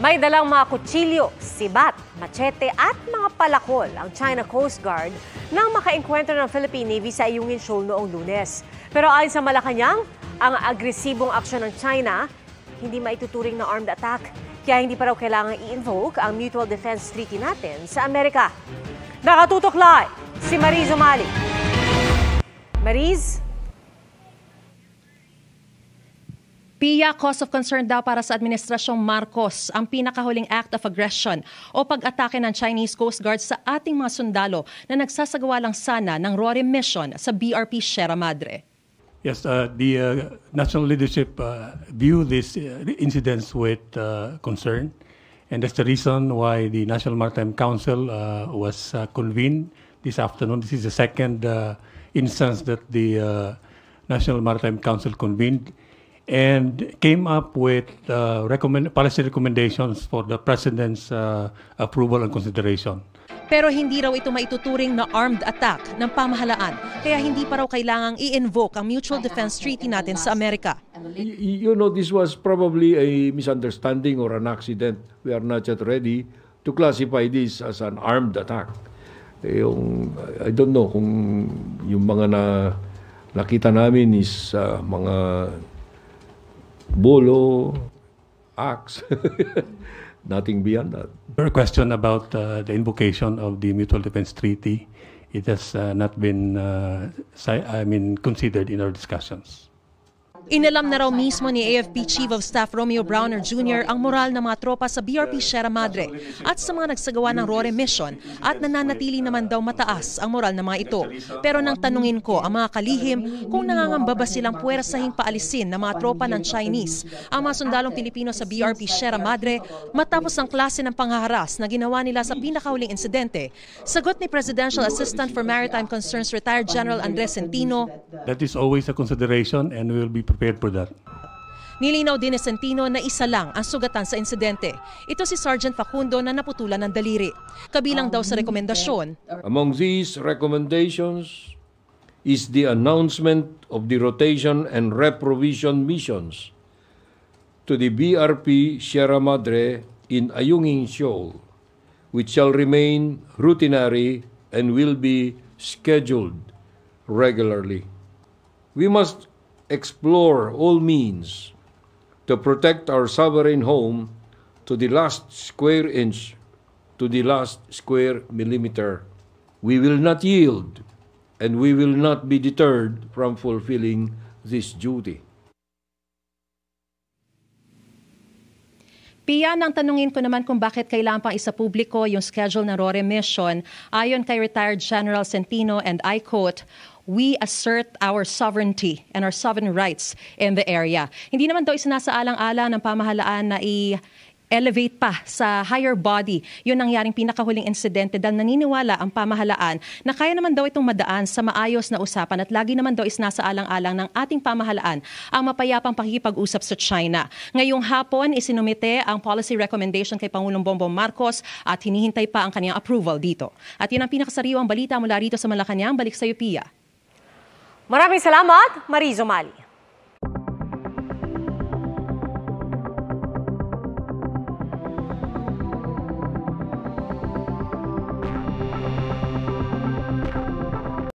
May dalang mga kutsilyo, sibat, machete at mga palakol ang China Coast Guard nang makaengkwentro ng Philippine Navy sa Ayungin Shoal noong Lunes. Pero ayon sa Malacanang, ang agresibong aksyon ng China hindi maituturing na armed attack. Kaya hindi pa raw kailangan i-invoke ang Mutual Defense Treaty natin sa Amerika. Nakatutok live si Mariz Umali. Mariz? Pia, cause of concern daw para sa Administrasyong Marcos ang pinakahuling act of aggression o pag-atake ng Chinese Coast Guard sa ating mga sundalo na nagsasagawa lang sana ng RORE mission sa BRP Sierra Madre. Yes, the national leadership view these incidents with concern, and that's the reason why the National Maritime Council was convened this afternoon. This is the second instance that the National Maritime Council convened and came up with policy recommendations for the President's approval and consideration. Pero hindi raw ito maituturing na armed attack ng pamahalaan, kaya hindi pa raw kailangang i-invoke ang Mutual Defense Treaty natin sa Amerika. You know, this was probably a misunderstanding or an accident. We are not yet ready to classify this as an armed attack. I don't know kung yung mga nakita namin is mga bolo, axe, nothing beyond that. Your question about the invocation of the Mutual Defense Treaty, it has not been considered in our discussions. Inalam na raw mismo ni AFP Chief of Staff Romeo Browner Jr. ang moral ng mga tropa sa BRP Sierra Madre at sa mga nagsagawa ng RORE mission at nananatili naman daw mataas ang moral ng mga ito. Pero nang tanungin ko ang mga kalihim kung nangangamba ba silang puwersahing paalisin ng mga tropa ng Chinese ang mga sundalong Pilipino sa BRP Sierra Madre matapos ang klase ng panghaharas na ginawa nila sa pinakahuling insidente, sagot ni Presidential Assistant for Maritime Concerns Retired General Andres Centino, that is always a consideration and we will be prepared for that. Nilinaw din ni Centino na isa lang ang sugatan sa insidente. Ito si Sergeant Facundo na naputulan ng daliri. Kabilang daw sa rekomendasyon. Among these recommendations is the announcement of the rotation and reprovision missions to the BRP Sierra Madre in Ayungin Shoal, which shall remain routinary and will be scheduled regularly. We must explore all means to protect our sovereign home to the last square inch, to the last square millimeter. We will not yield, and we will not be deterred from fulfilling this duty. Pia, nang tanungin ko naman kung bakit kailangan pang isa publiko yung schedule ng RORE mission, ayon kay Retired General Centino, and I quote, "We assert our sovereignty and our sovereign rights in the area." Hindi naman daw isinasaalang-alang ng pamahalaan na i-elevate pa sa higher body yun nangyaring pinakahuling insidente dahil naniniwala ang pamahalaan na kaya naman daw itong madaan sa maayos na usapan at lagi naman daw isinasaalang-alang ng ating pamahalaan ang mapayapang pakikipag-usap sa China. Ngayong hapon, isinumite ang policy recommendation kay Pangulong Bongbong Marcos at hinihintay pa ang kanyang approval dito. At yun ang pinakasariwang balita mula rito sa Malacanang. Balik sa iyo, Pia. Maraming salamat, Mariz Umali.